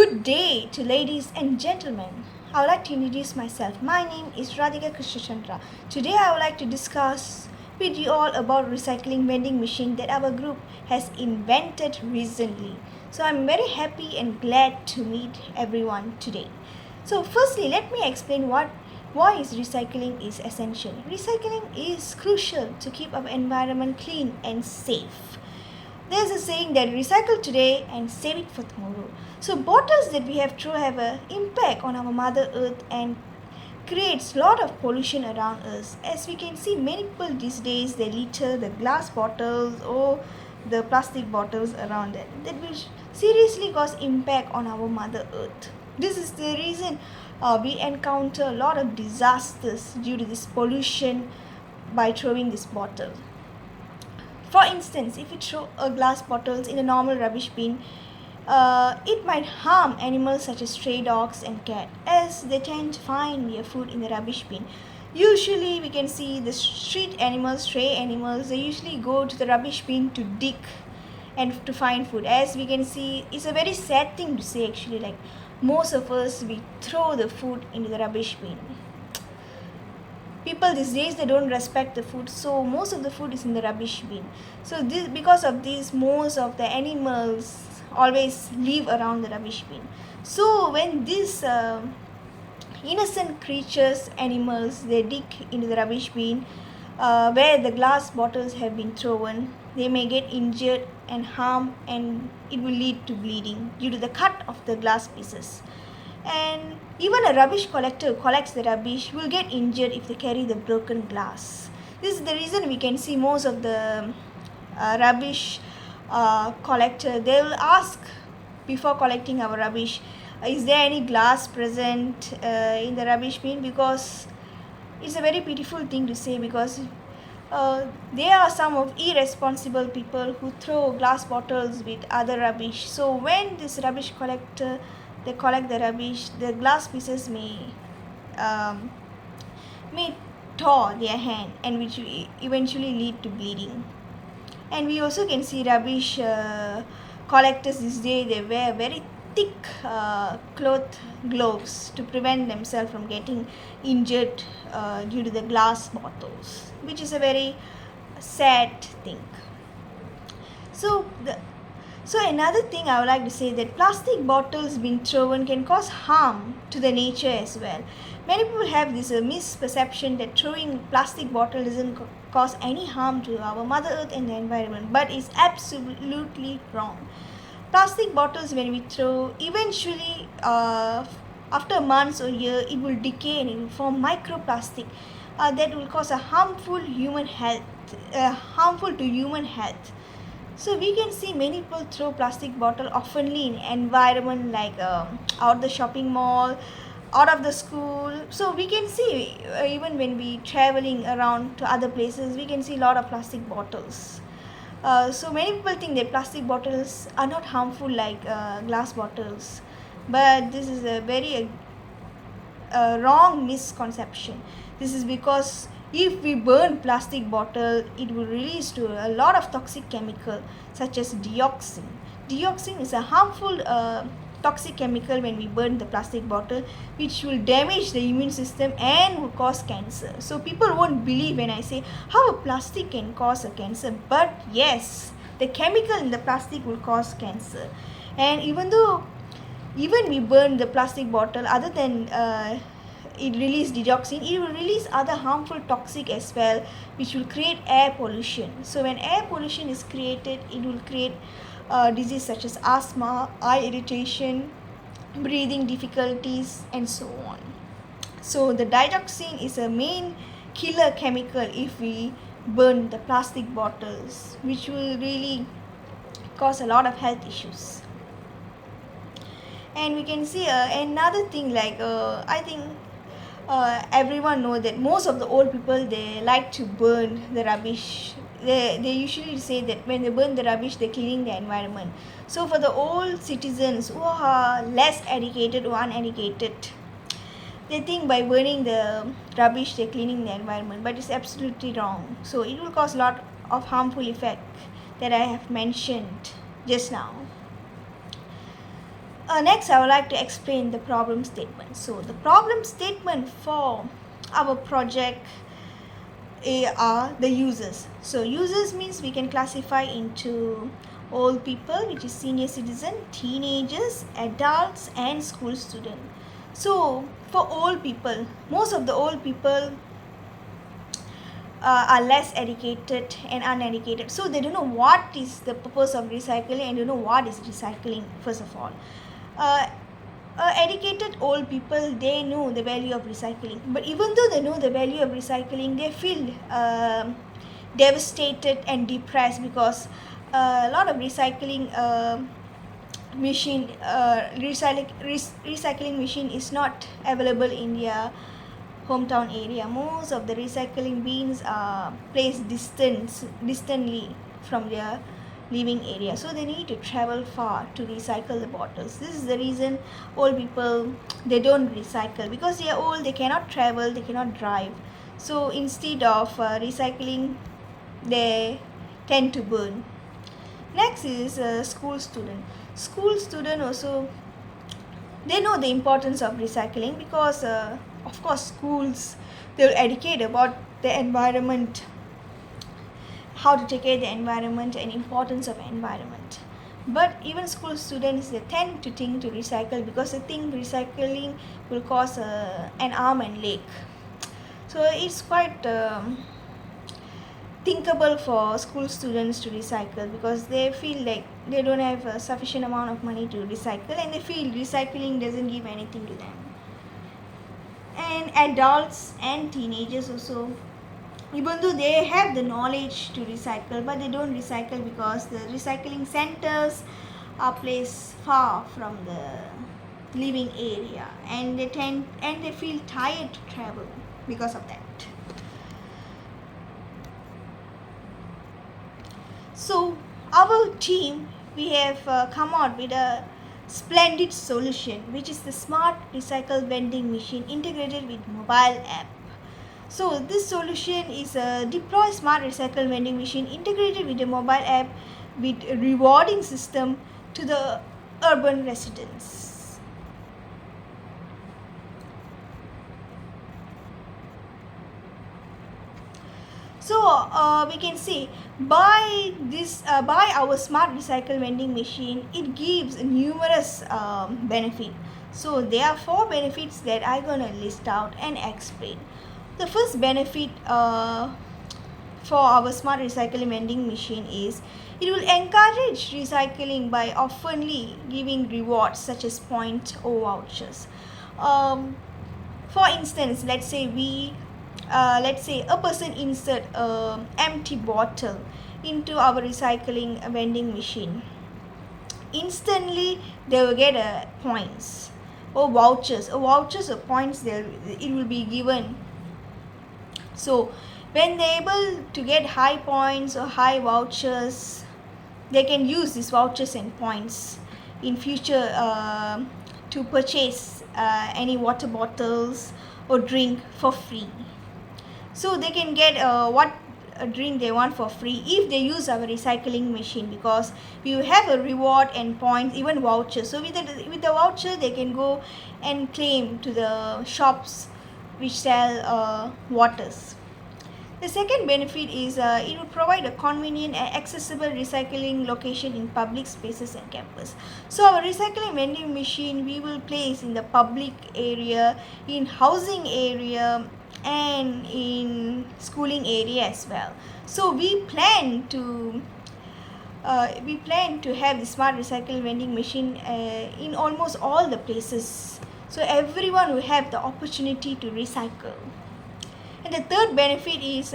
Good day to ladies and gentlemen. I would like to introduce myself. My name is Radhika Krishnachandra. Today I would like to discuss with you all about recycling vending machine that our group has invented recently. So I'm very happy and glad to meet everyone today. So firstly, let me explain why is recycling is essential. Recycling is crucial to keep our environment clean and safe. There's a saying that recycle today and save it for tomorrow. So bottles that we have thrown have an impact on our Mother Earth and creates a lot of pollution around us. As we can see, many people these days they litter the glass bottles or the plastic bottles around it. That will seriously cause impact on our Mother Earth. This is the reason we encounter a lot of disasters due to this pollution by throwing this bottle. For instance, if you throw a glass bottles in a normal rubbish bin, it might harm animals such as stray dogs and cats, as they tend to find their food in the rubbish bin. Usually, we can see the street animals, stray animals, they usually go to the rubbish bin to dig and to find food. As we can see, it's a very sad thing to say actually, like most of us, we throw the food into the rubbish bin. People these days they don't respect the food, so most of the food is in the rubbish bin. So this, because of this, most of the animals always live around the rubbish bin. So when these innocent creatures, animals, they dig into the rubbish bin where the glass bottles have been thrown, they may get injured and harmed, and it will lead to bleeding due to the cut of the glass pieces. And even a rubbish collector who collects the rubbish will get injured if they carry the broken glass. This is the reason we can see most of the rubbish collector, they will ask before collecting our rubbish, is there any glass present in the rubbish bin? Because it's a very pitiful thing to say, because there are some of irresponsible people who throw glass bottles with other rubbish. So when this rubbish collector they collect the rubbish, the glass pieces may tear their hand, and which will eventually lead to bleeding. And we also can see rubbish collectors these days, they wear very thick cloth gloves to prevent themselves from getting injured due to the glass bottles, which is a very sad thing. So another thing I would like to say that plastic bottles being thrown can cause harm to the nature as well. Many people have this misperception that throwing plastic bottle doesn't cause any harm to our Mother Earth and the environment, but it's absolutely wrong. Plastic bottles when we throw, eventually after months or year, it will decay and it will form microplastic that will cause a harmful to human health. So we can see many people throw plastic bottle oftenly in environment like out the shopping mall, out of the school. So we can see even when we traveling around to other places, we can see a lot of plastic bottles. So many people think that plastic bottles are not harmful like glass bottles, but this is a very wrong misconception. This is because if we burn plastic bottle, it will release to a lot of toxic chemical such as dioxin. Dioxin is a harmful toxic chemical when we burn the plastic bottle, which will damage the immune system and will cause cancer. So people won't believe when I say how a plastic can cause a cancer, but yes, the chemical in the plastic will cause cancer. And even we burn the plastic bottle, other than it release dioxin, it will release other harmful toxic as well, which will create air pollution. So when air pollution is created, it will create disease such as asthma, eye irritation, breathing difficulties, and so on. So the dioxin is a main killer chemical if we burn the plastic bottles, which will really cause a lot of health issues. And we can see another thing like I think everyone know that most of the old people, they like to burn the rubbish. They usually say that when they burn the rubbish, they're cleaning the environment. So for the old citizens who are less educated or uneducated, they think by burning the rubbish they're cleaning the environment, but it's absolutely wrong. So it will cause a lot of harmful effect that I have mentioned just now. Next, I would like to explain the problem statement. So, the problem statement for our project are the users. So, users means we can classify into old people, which is senior citizen, teenagers, adults, and school student. So, for old people, most of the old people are less educated and uneducated, so they don't know what is the purpose of recycling and don't know what is recycling. First of all, uh, educated old people, they know the value of recycling, but even though they know the value of recycling, they feel devastated and depressed because a lot of recycling recycling machine is not available in their hometown area. Most of the recycling bins are placed distantly from their living area, so they need to travel far to recycle the bottles. This is the reason old people, they don't recycle, because they are old, they cannot travel, they cannot drive. So instead of recycling, they tend to burn. Next is a school student. School student also, they know the importance of recycling because of course schools, they will educate about the environment, how to take care of the environment and importance of environment. But even school students, they tend to think to recycle because they think recycling will cause an arm and leg. So it's quite thinkable for school students to recycle because they feel like they don't have a sufficient amount of money to recycle, and they feel recycling doesn't give anything to them. And adults and teenagers also, even though they have the knowledge to recycle, but they don't recycle because the recycling centers are placed far from the living area, and they feel tired to travel because of that. So our team, we have come out with a splendid solution, which is the smart recycle vending machine integrated with mobile app. So this solution is a deploy smart recycle vending machine integrated with a mobile app with a rewarding system to the urban residents. So we can see by our smart recycle vending machine, it gives numerous benefit. So there are 4 benefits that I'm gonna list out and explain. The first benefit for our smart recycling vending machine is it will encourage recycling by oftenly giving rewards such as points or vouchers. For instance, let's say a person insert an empty bottle into our recycling vending machine. Instantly, they will get points or vouchers. Vouchers or points, it will be given. So when they're able to get high points or high vouchers, they can use these vouchers and points in future to purchase any water bottles or drink for free. So they can get what drink they want for free if they use our recycling machine, because we have a reward and points, even vouchers. So with the voucher, they can go and claim to the shops which sell waters. The second benefit is it will provide a convenient and accessible recycling location in public spaces and campus. So our recycling vending machine, we will place in the public area, in housing area, and in schooling area as well. So we plan to have the smart recycle vending machine in almost all the places, so everyone will have the opportunity to recycle. And the third benefit is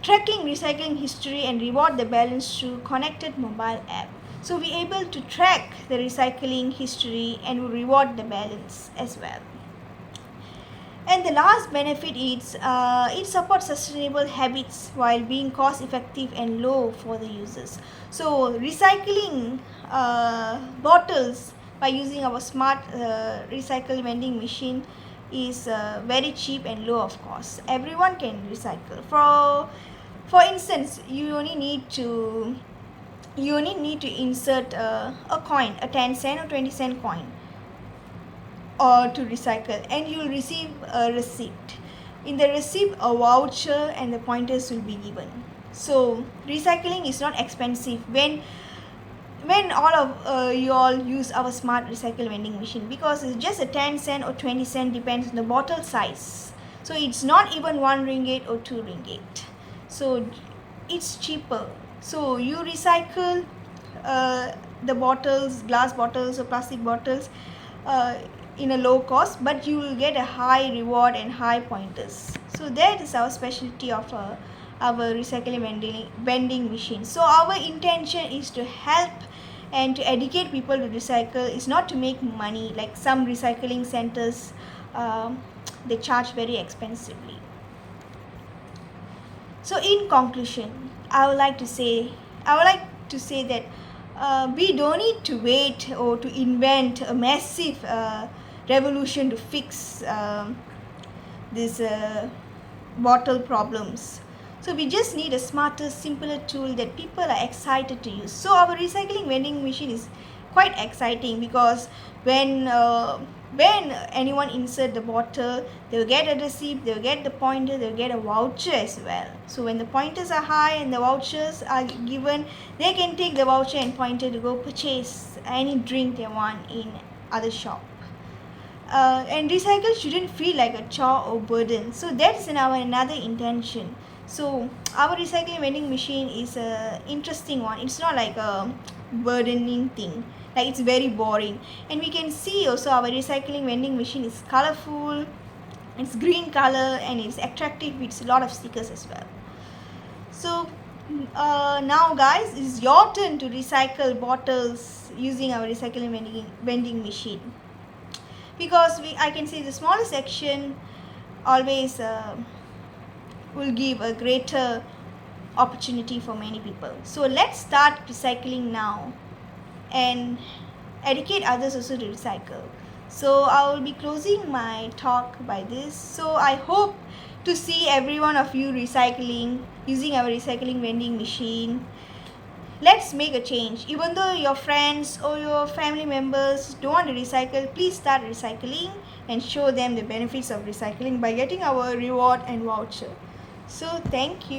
tracking recycling history and reward the balance through connected mobile app. So we're able to track the recycling history and will reward the balance as well. And the last benefit is it supports sustainable habits while being cost effective and low for the users. So recycling bottles by using our smart recycle vending machine is very cheap and low of cost. Everyone can recycle. For instance, you only need to you only need to insert a coin, a 10 cent or 20 cent coin, or to recycle, and you'll receive a receipt. In the receipt, a voucher and the pointers will be given. So recycling is not expensive when all of you all use our smart recycle vending machine, because it's just a 10 cent or 20 cent, depends on the bottle size. So it's not even 1 ringgit or 2 ringgit. So it's cheaper. So you recycle the bottles, glass bottles or plastic bottles, in a low cost, but you will get a high reward and high pointers. So that is our specialty of our recycling vending machine. So our intention is to help and to educate people to recycle. Is not to make money like some recycling centers, they charge very expensively. So in conclusion, I would like to say that we don't need to wait or to invent a massive revolution to fix these bottle problems. So we just need a smarter, simpler tool that people are excited to use. So our recycling vending machine is quite exciting, because when anyone insert the bottle, they will get a receipt, they will get the pointer, they will get a voucher as well. So when the pointers are high and the vouchers are given, they can take the voucher and pointer to go purchase any drink they want in other shop. And recycle shouldn't feel like a chore or burden. So that's in our another intention. So our recycling vending machine is a interesting one. It's not like a burdening thing, like it's very boring. And we can see also our recycling vending machine is colorful, it's green color, and it's attractive with a lot of stickers as well. So now guys, it's your turn to recycle bottles using our recycling vending machine, because I can say the smaller section always will give a greater opportunity for many people. So let's start recycling now and educate others also to recycle. So I will be closing my talk by this. So I hope to see every one of you recycling using our recycling vending machine. Let's make a change. Even though your friends or your family members don't want to recycle, please start recycling and show them the benefits of recycling by getting our reward and voucher. So thank you.